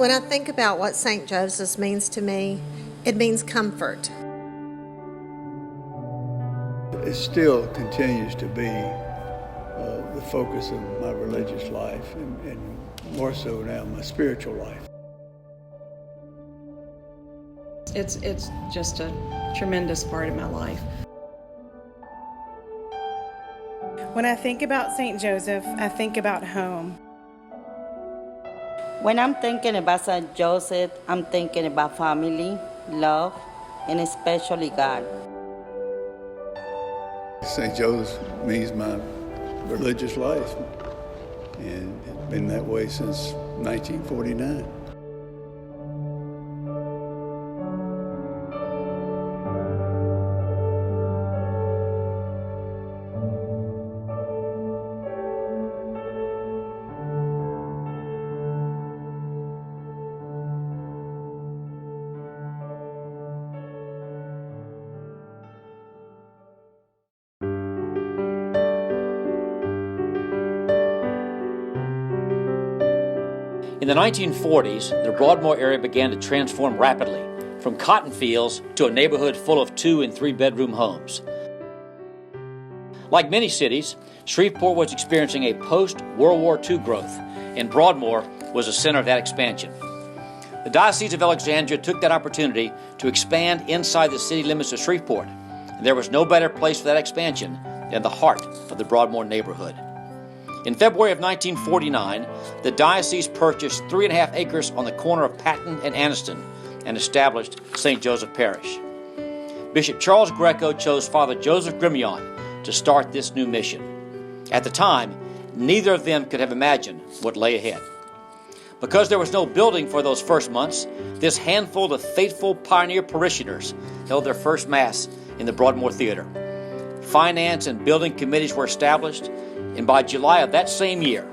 When I think about what St. Joseph's means to me, it means comfort. It still continues to be the focus of my religious life and more so now my spiritual life. It's just a tremendous part of my life. When I think about St. Joseph, I think about home. When I'm thinking about St. Joseph, I'm thinking about family, love, and especially God. St. Joseph means my religious life, and it's been that way since 1949. In the 1940s, the Broadmoor area began to transform rapidly, from cotton fields to a neighborhood full of 2- and 3-bedroom homes. Like many cities, Shreveport was experiencing a post-World War II growth, and Broadmoor was the center of that expansion. The Diocese of Alexandria took that opportunity to expand inside the city limits of Shreveport, and there was no better place for that expansion than the heart of the Broadmoor neighborhood. In February of 1949, the diocese purchased 3.5 acres on the corner of Patton and Anniston and established St. Joseph Parish. Bishop Charles Greco chose Father Joseph Grimian to start this new mission. At the time, neither of them could have imagined what lay ahead. Because there was no building for those first months, this handful of faithful pioneer parishioners held their first Mass in the Broadmoor Theater. Finance and building committees were established, and by July of that same year,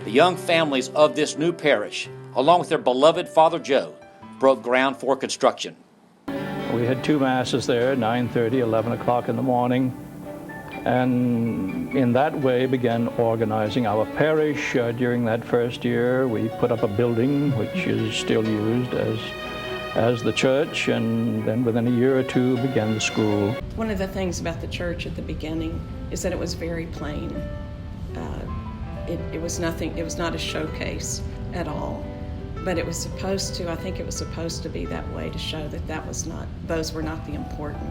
the young families of this new parish, along with their beloved Father Joe, broke ground for construction. We had 2 masses there, 9:30, 11 o'clock in the morning, and in that way began organizing our parish. During that first year, we put up a building which is still used as the church, and then within a year or 2 began the school. One of the things about the church at the beginning is that it was very plain. It was nothing. It was not a showcase at all, but it was supposed to. I think it was supposed to be that way to show that those were not the important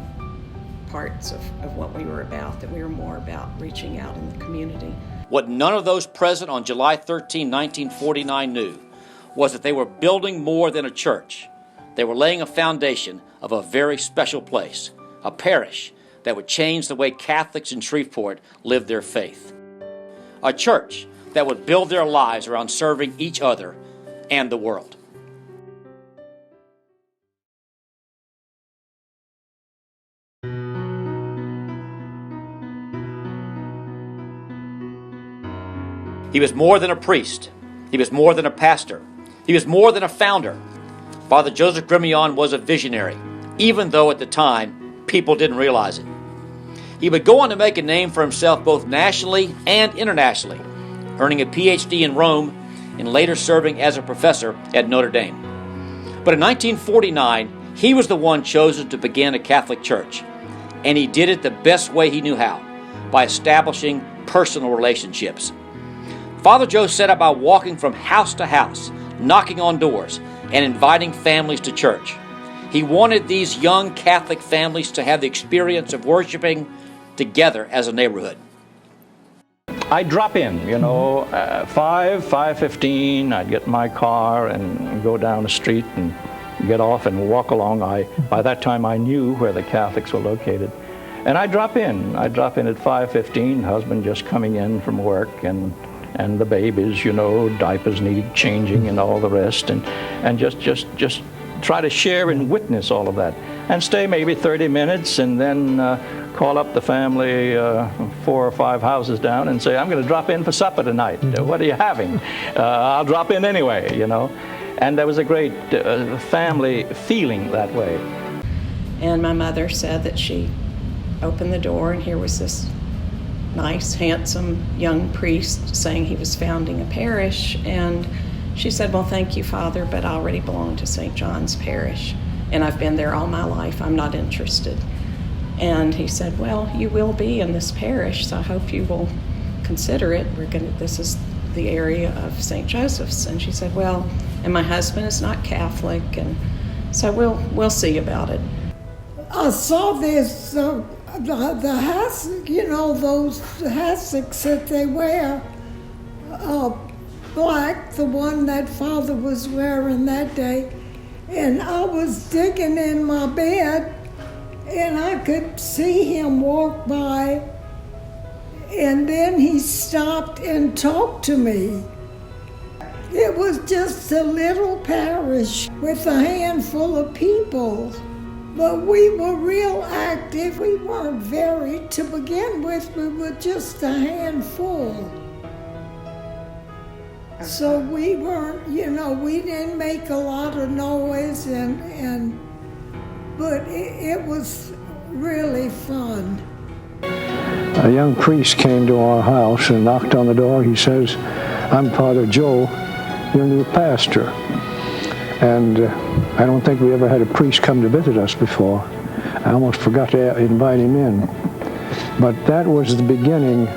parts of what we were about. That we were more about reaching out in the community. What none of those present on July 13, 1949 knew was that they were building more than a church. They were laying a foundation of a very special place, a parish that would change the way Catholics in Shreveport lived their faith. A church that would build their lives around serving each other and the world. He was more than a priest. He was more than a pastor. He was more than a founder. Father Joseph Grimian was a visionary, even though at the time people didn't realize it. He would go on to make a name for himself both nationally and internationally, earning a PhD in Rome and later serving as a professor at Notre Dame. But in 1949, he was the one chosen to begin a Catholic church, and he did it the best way he knew how, by establishing personal relationships. Father Joe set about walking from house to house, knocking on doors, and inviting families to church. He wanted these young Catholic families to have the experience of worshiping together as a neighborhood. I drop in, 5:15, I'd get in my car and go down the street and get off and walk along. By that time I knew where the Catholics were located. And I drop in at 5:15, husband just coming in from work, and the babies, diapers need changing and all the rest, and just try to share and witness all of that, and stay maybe 30 minutes, and then call up the family 4 or 5 houses down and say, I'm going to drop in for supper tonight. What are you having? I'll drop in anyway, And there was a great family feeling that way. And my mother said that she opened the door, and here was this nice, handsome young priest saying he was founding a parish, and She said, well, thank you, Father, but I already belong to St. John's Parish, and I've been there all my life. I'm not interested. And he said, well, you will be in this parish, so I hope you will consider it. This is the area of St. Joseph's. And she said, well, and my husband is not Catholic, and so we'll see about it. I saw this, the hassock, those hassocks that they wear, black, the one that Father was wearing that day. And I was digging in my bed, and I could see him walk by, and then he stopped and talked to me. It was just a little parish with a handful of people, but we were real active. We weren't very to begin with, we were just a handful. So we weren't, we didn't make a lot of noise, but it was really fun. A young priest came to our house and knocked on the door. He says, I'm Father Joe, your new pastor. And I don't think we ever had a priest come to visit us before. I almost forgot to invite him in. But that was the beginning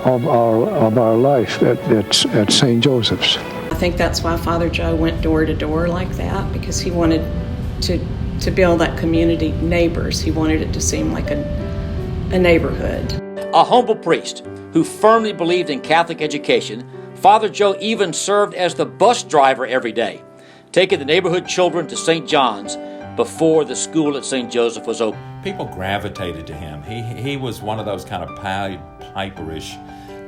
of our life at St. Joseph's. I think that's why Father Joe went door to door like that, because he wanted to build that community, neighbors. He wanted it to seem like a neighborhood. A humble priest who firmly believed in Catholic education, Father Joe even served as the bus driver every day, taking the neighborhood children to St. John's before the school at St. Joseph was open. People gravitated to him. He was one of those kind of Piperish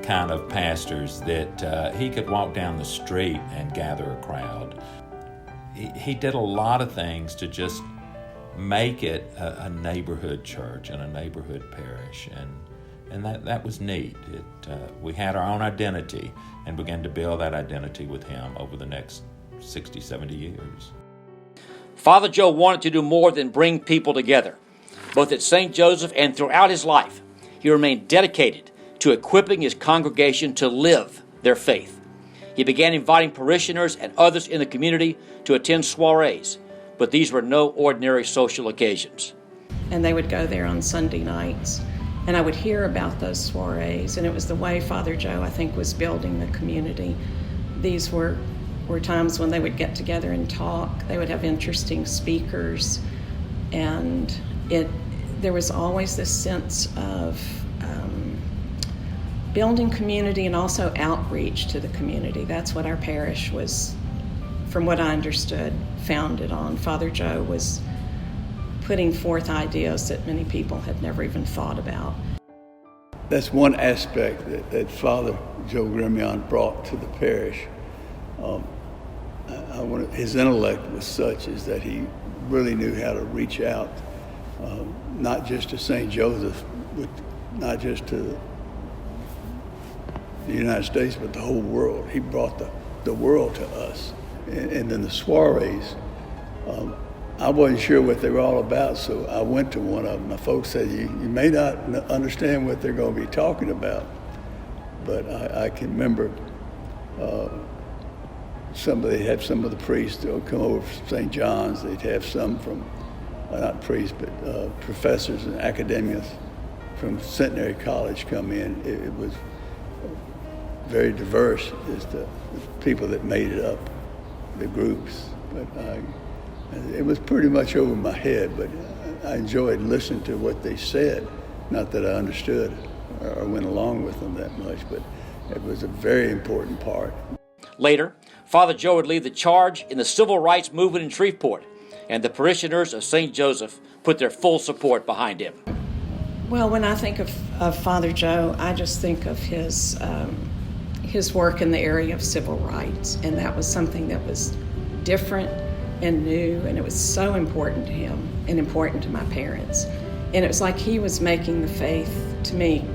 kind of pastors that he could walk down the street and gather a crowd. He did a lot of things to just make it a neighborhood church and a neighborhood parish, and that was neat. We had our own identity and began to build that identity with him over the next 60, 70 years. Father Joe wanted to do more than bring people together. Both at St. Joseph and throughout his life, he remained dedicated to equipping his congregation to live their faith. He began inviting parishioners and others in the community to attend soirees, but these were no ordinary social occasions. And they would go there on Sunday nights, and I would hear about those soirees, and it was the way Father Joe, I think, was building the community. These were times when they would get together and talk. They would have interesting speakers, and there was always this sense of building community and also outreach to the community. That's what our parish was, from what I understood, founded on. Father Joe was putting forth ideas that many people had never even thought about. That's one aspect that Father Joe Grimian brought to the parish. His intellect was such as that he really knew how to reach out, not just to St. Joseph, not just to the United States, but the whole world. He brought the world to us. And then the soirees, I wasn't sure what they were all about, so I went to one of them. My folks said, you may not understand what they're going to be talking about, but I can remember they'd have some of the priests that would come over from St. John's. They'd have some from, not priests, but professors and academics from Centenary College come in. It was very diverse as the people that made it up, the groups. But it was pretty much over my head, but I enjoyed listening to what they said. Not that I understood or went along with them that much, but it was a very important part. Later, Father Joe would lead the charge in the civil rights movement in Shreveport, and the parishioners of St. Joseph put their full support behind him. Well, when I think of Father Joe, I just think of his work in the area of civil rights, and that was something that was different and new, and it was so important to him and important to my parents. And it was like he was making the faith, to me,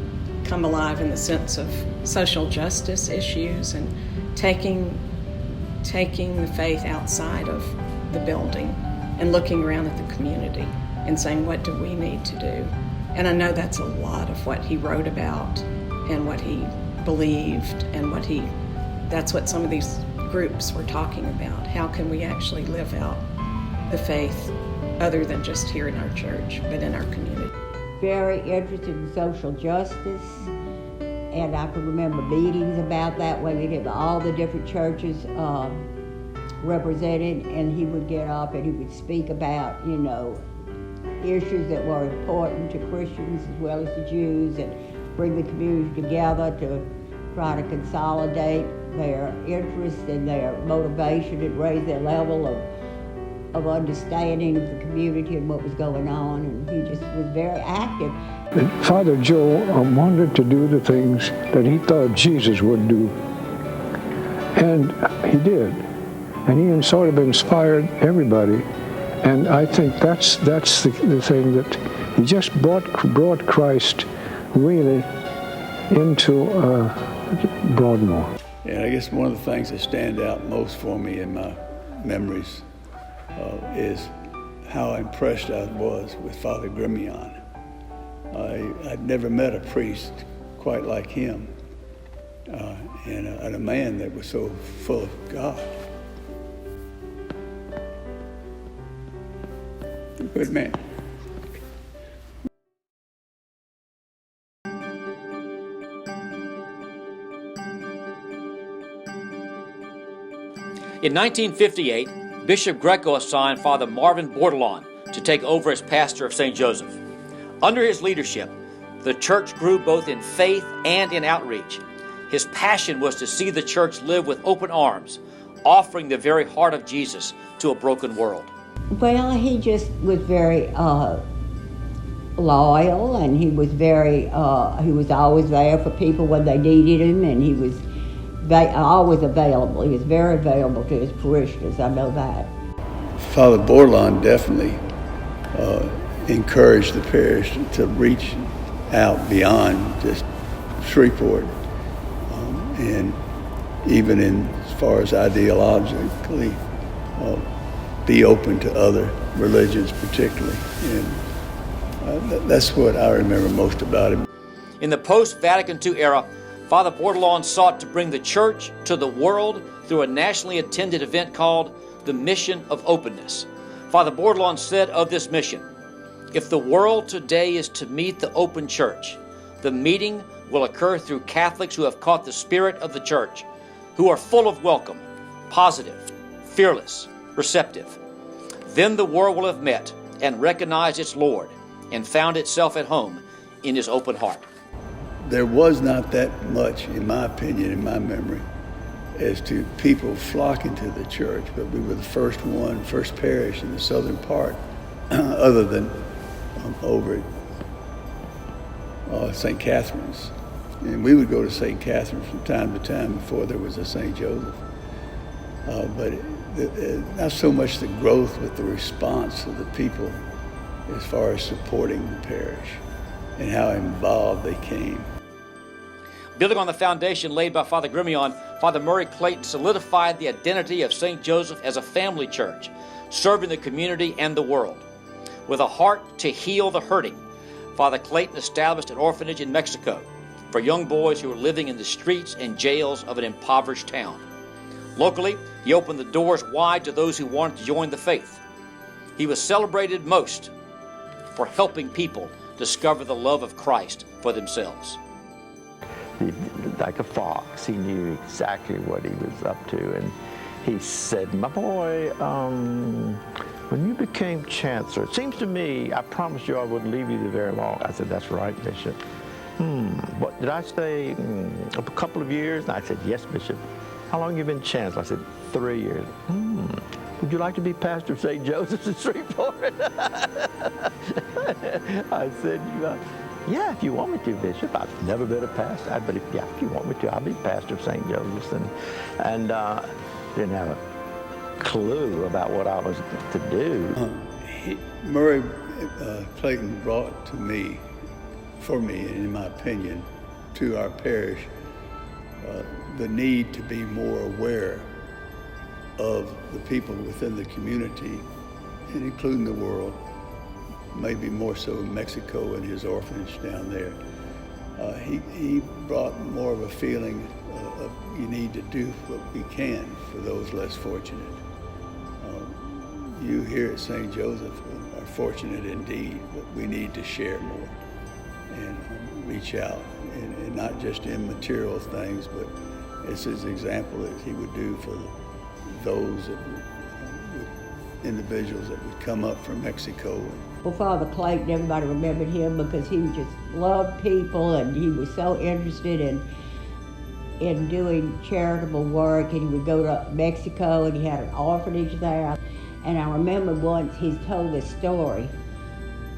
come alive in the sense of social justice issues and taking the faith outside of the building and looking around at the community and saying, what do we need to do? And I know that's a lot of what he wrote about and what he believed and that's what some of these groups were talking about. How can we actually live out the faith other than just here in our church, but in our community? Very interested in social justice, and I can remember meetings about that where we'd have all the different churches represented, and he would get up and he would speak about, issues that were important to Christians as well as the Jews, and bring the community together to try to consolidate their interest and their motivation and raise their level of understanding of the community and what was going on, and he just was very active. Father Joe wanted to do the things that he thought Jesus would do, and he did, and he sort of inspired everybody, and I think that's the thing, that he just brought Christ really into Broadmoor. And I guess one of the things that stand out most for me in my memories is how impressed I was with Father Grimian. I'd never met a priest quite like him, and a man that was so full of God. Good man. In 1958, Bishop Greco assigned Father Marvin Bordelon to take over as pastor of St. Joseph. Under his leadership, the church grew both in faith and in outreach. His passion was to see the church live with open arms, offering the very heart of Jesus to a broken world. Well, he just was very loyal, and he was he was always there for people when they needed him, and he was always available. He was very available to his parishioners, I know that. Father Bordelon definitely encouraged the parish to reach out beyond just Shreveport, and even in as far as ideologically, be open to other religions particularly, and that's what I remember most about him. In the post-Vatican II era, Father Bordelon sought to bring the church to the world through a nationally attended event called the Mission of Openness. Father Bordelon said of this mission, "If the world today is to meet the open church, the meeting will occur through Catholics who have caught the spirit of the church, who are full of welcome, positive, fearless, receptive. Then the world will have met and recognized its Lord and found itself at home in his open heart." There was not that much, in my opinion, in my memory, as to people flocking to the church, but we were the first parish in the southern part, other than over at St. Catherine's. And we would go to St. Catherine's from time to time before there was a St. Joseph. But not so much the growth, but the response of the people as far as supporting the parish and how involved they came. Building on the foundation laid by Father Grimian, Father Murray Clayton solidified the identity of St. Joseph as a family church, serving the community and the world. With a heart to heal the hurting, Father Clayton established an orphanage in Mexico for young boys who were living in the streets and jails of an impoverished town. Locally, he opened the doors wide to those who wanted to join the faith. He was celebrated most for helping people discover the love of Christ for themselves. Like a fox, he knew exactly what he was up to, and he said, "My boy, when you became chancellor, it seems to me, I promised you I wouldn't leave you there very long." I said, "That's right, Bishop." What did I say? A couple of years? And I said, "Yes, Bishop." "How long have you been chancellor?" I said, 3 years. "Would you like to be pastor of St. Joseph's in Shreveport?" I said, "Yeah, if you want me to, Bishop." I've never been a pastor, but if you want me to, I'll be pastor of St. Joseph's. And didn't have a clue about what I was to do. Murray Clayton brought for me, in my opinion, to our parish, the need to be more aware of the people within the community, and including the world, maybe more so in Mexico and his orphanage down there. He brought more of a feeling you need to do what we can for those less fortunate. You here at St. Joseph are fortunate indeed, but we need to share more and reach out, and not just in material things, but it's his example that he would do for those that individuals that would come up from Mexico. Well, Father Clayton, everybody remembered him because he just loved people, and he was so interested in doing charitable work, and he would go to Mexico, and he had an orphanage there. And I remember once he told this story,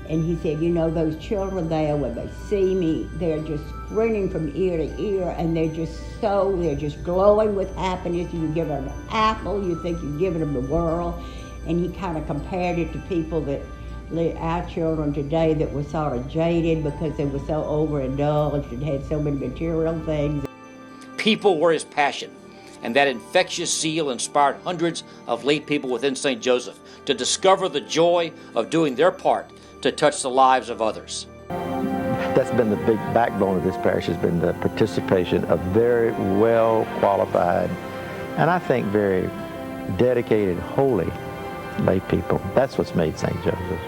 and he said, you know, those children there, when they see me, they're just grinning from ear to ear, and they're just glowing with happiness. You give them an apple, you think you're giving them the world. And he kind of compared it to people that, our children today, that were sort of jaded because they were so overindulged and had so many material things. People were his passion, and that infectious zeal inspired hundreds of lay people within St. Joseph to discover the joy of doing their part to touch the lives of others. That's been the big backbone of this parish, has been the participation of very well qualified and I think very dedicated, holy lay people. That's what's made St. Joseph.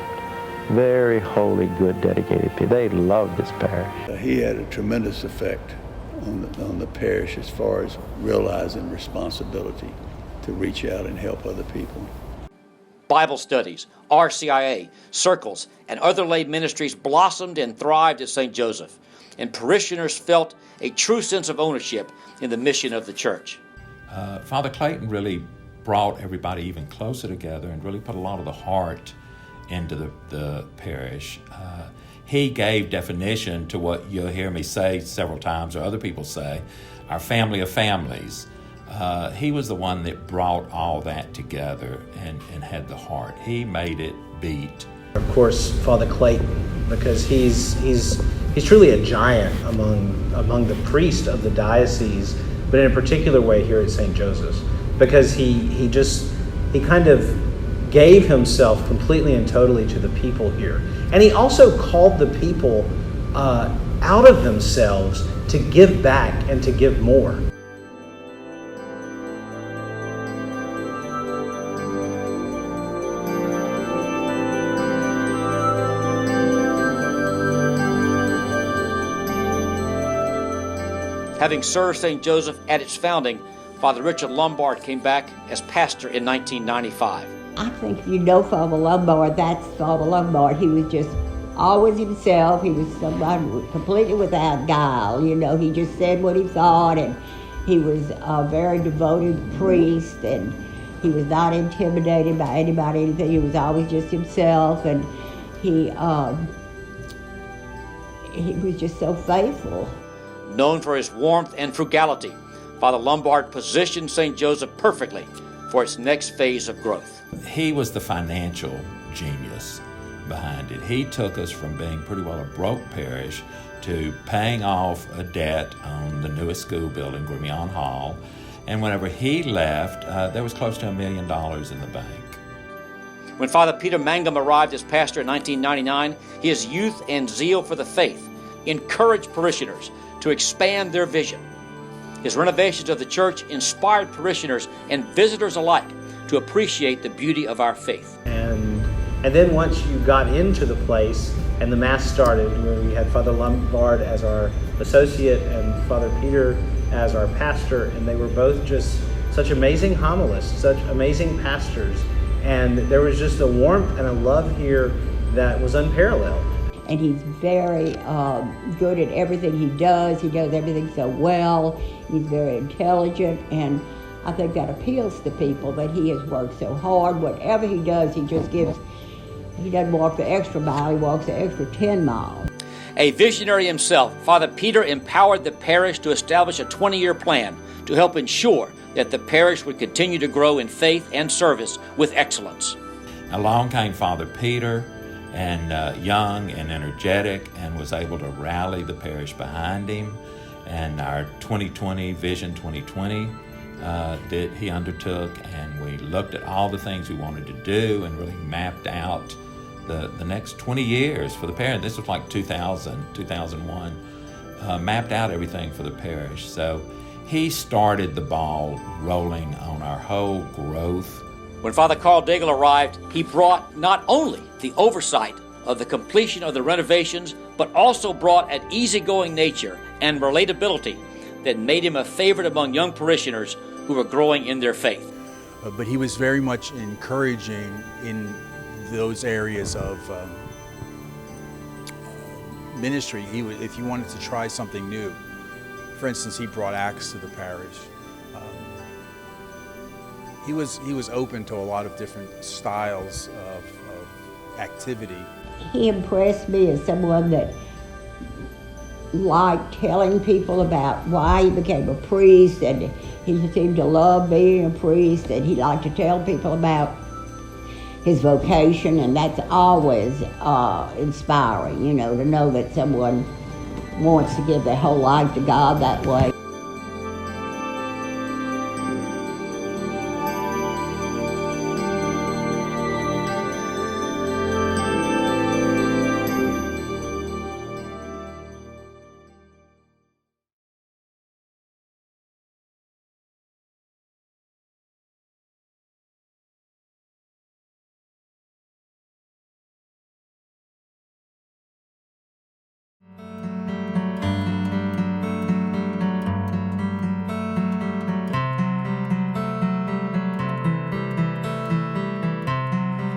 Very holy, good, dedicated people. They love this parish. He had a tremendous effect on the parish as far as realizing responsibility to reach out and help other people. Bible studies, RCIA, circles, and other lay ministries blossomed and thrived at St. Joseph, and parishioners felt a true sense of ownership in the mission of the church. Father Clayton really brought everybody even closer together and really put a lot of the heart into the parish. He gave definition to what you'll hear me say several times, or other people say, our family of families. He was the one that brought all that together and had the heart. He made it beat. Of course, Father Clayton, because he's truly a giant among the priests of the diocese, but in a particular way here at St. Joseph's, because he kind of gave himself completely and totally to the people here. And he also called the people out of themselves to give back and to give more. Having served St. Joseph at its founding, Father Richard Lombard came back as pastor in 1995. I think if you know Father Lombard, that's Father Lombard. He was just always himself. He was somebody completely without guile. You know, he just said what he thought, and he was a very devoted priest, and he was not intimidated by anybody, anything. He was always just himself, and he was just so faithful. Known for his warmth and frugality, Father Lombard positioned St. Joseph perfectly for its next phase of growth. He was the financial genius behind it. He took us from being pretty well a broke parish to paying off a debt on the newest school building, Grimian Hall. And whenever he left, there was close to $1 million in the bank. When Father Peter Mangum arrived as pastor in 1999, his youth and zeal for the faith encouraged parishioners to expand their vision. His renovations of the church inspired parishioners and visitors alike to appreciate the beauty of our faith. And then once you got into the place and the Mass started, where we had Father Lombard as our associate and Father Peter as our pastor, and they were both just such amazing homilists, such amazing pastors, and there was just a warmth and a love here that was unparalleled. And he's very good at everything he does. He does everything so well. He's very intelligent, and I think that appeals to people, that he has worked so hard. Whatever he does, he just gives. He doesn't walk the extra mile, he walks the extra 10 miles. A visionary himself, Father Peter empowered the parish to establish a 20-year plan to help ensure that the parish would continue to grow in faith and service with excellence. Along came Father Peter, and young and energetic, and was able to rally the parish behind him. And our 2020, Vision 2020, that he undertook, and we looked at all the things we wanted to do and really mapped out the next 20 years for the parish. This was like 2000, 2001, mapped out everything for the parish. So he started the ball rolling on our whole growth. When Father Carl Diggle arrived, he brought not only the oversight of the completion of the renovations, but also brought an easygoing nature and relatability that made him a favorite among young parishioners who were growing in their faith. But he was very much encouraging in those areas of ministry. If you wanted to try something new, for instance, he brought acts to the parish. He was open to a lot of different styles of activity. He impressed me as someone that liked telling people about why he became a priest, and he seemed to love being a priest, and he liked to tell people about his vocation, and that's always inspiring, you know, to know that someone wants to give their whole life to God that way.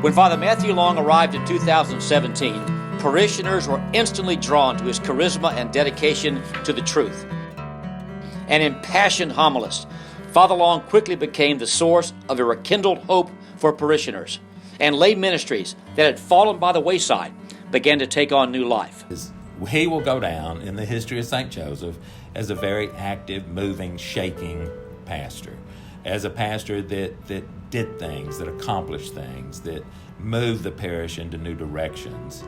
When Father Matthew Long arrived in 2017, parishioners were instantly drawn to his charisma and dedication to the truth. An impassioned homilist, Father Long quickly became the source of a rekindled hope for parishioners, and lay ministries that had fallen by the wayside began to take on new life. He will go down in the history of St. Joseph as a very active, moving, shaking pastor, as a pastor that did things, that accomplished things, that moved the parish into new directions.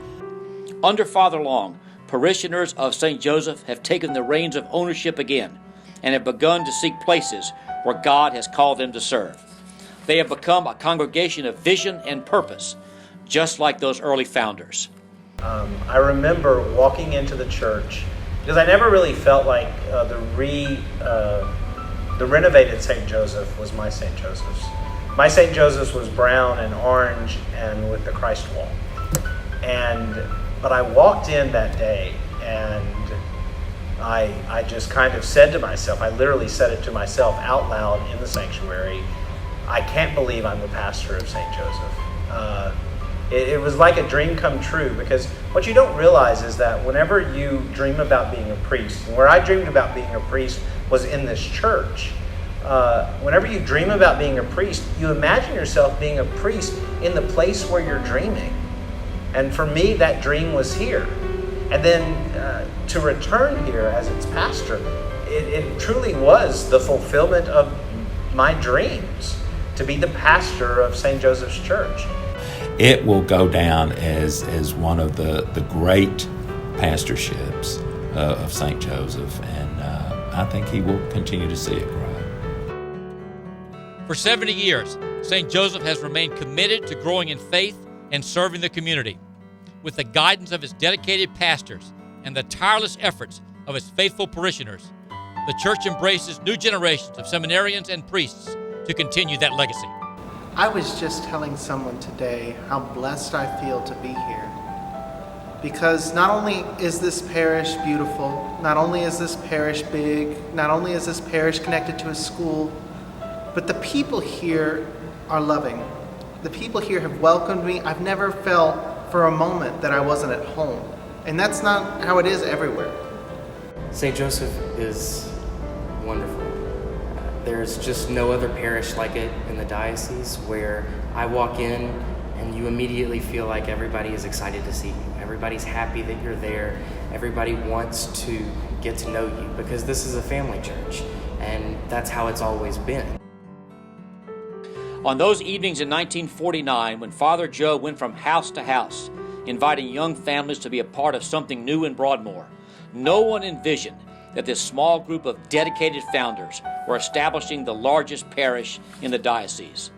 Under Father Long, parishioners of St. Joseph have taken the reins of ownership again and have begun to seek places where God has called them to serve. They have become a congregation of vision and purpose, just like those early founders. I remember walking into the church, because I never really felt like the renovated St. Joseph was my St. Joseph's. My St. Joseph's was brown and orange and with the Christ wall. But I walked in that day and I just kind of said to myself, I literally said it to myself out loud in the sanctuary, I can't believe I'm the pastor of St. Joseph. It was like a dream come true, because what you don't realize is that whenever you dream about being a priest, and where I dreamed about being a priest was in this church, whenever you dream about being a priest, you imagine yourself being a priest in the place where you're dreaming. And for me, that dream was here. And then to return here as its pastor, it truly was the fulfillment of my dreams, to be the pastor of St. Joseph's Church. It will go down as one of the great pastorships of St. Joseph, and I think he will continue to see it grow. For 70 years, St. Joseph has remained committed to growing in faith and serving the community. With the guidance of his dedicated pastors and the tireless efforts of his faithful parishioners, the church embraces new generations of seminarians and priests to continue that legacy. I was just telling someone today how blessed I feel to be here. Because not only is this parish beautiful, not only is this parish big, not only is this parish connected to a school, but the people here are loving. The people here have welcomed me. I've never felt for a moment that I wasn't at home. And that's not how it is everywhere. St. Joseph is wonderful. There's just no other parish like it in the diocese, where I walk in and you immediately feel like everybody is excited to see you. Everybody's happy that you're there. Everybody wants to get to know you, because this is a family church, and that's how it's always been. On those evenings in 1949, when Father Joe went from house to house, inviting young families to be a part of something new in Broadmoor, no one envisioned that this small group of dedicated founders were establishing the largest parish in the diocese.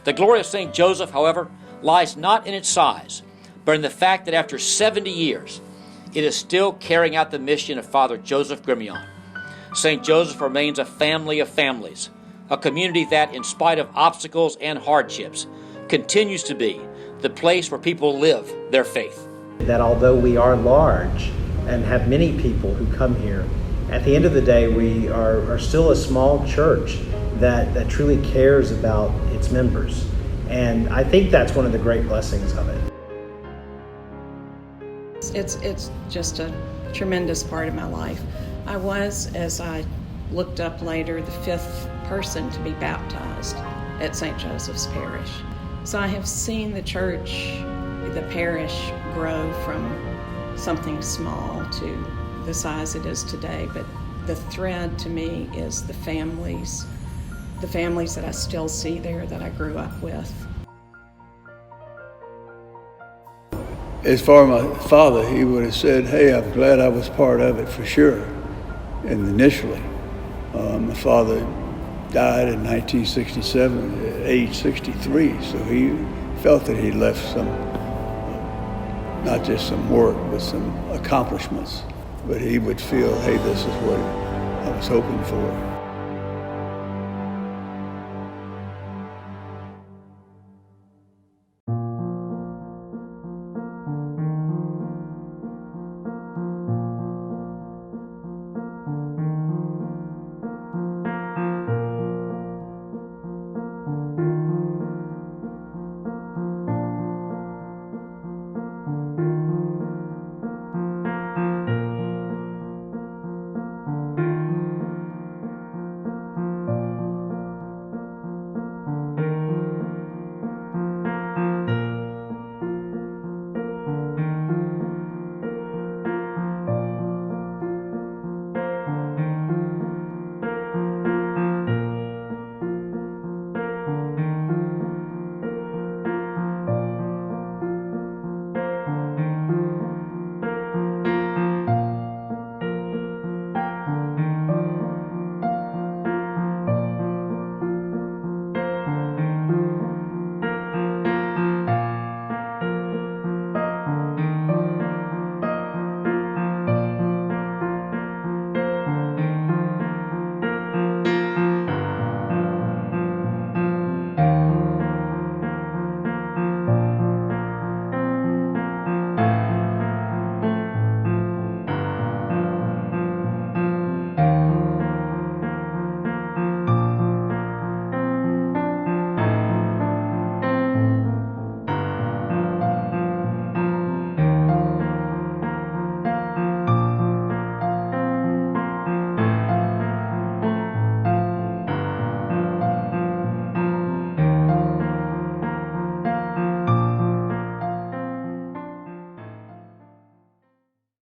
The glory of St. Joseph, however, lies not in its size, but in the fact that after 70 years, it is still carrying out the mission of Father Joseph Grimian. St. Joseph remains a family of families, a community that, in spite of obstacles and hardships, continues to be the place where people live their faith. That although we are large and have many people who come here, at the end of the day, we are still a small church that truly cares about its members. And I think that's one of the great blessings of it. It's just a tremendous part of my life. I was, as I looked up later, the 5th person to be baptized at St. Joseph's Parish. So I have seen the church, the parish, grow from something small to the size it is today. But the thread to me is the families that I still see there that I grew up with. As far as my father, he would have said, hey, I'm glad I was part of it for sure, and initially. My father died in 1967 at age 63, so he felt that he left some, not just some work, but some accomplishments. But he would feel, hey, this is what I was hoping for.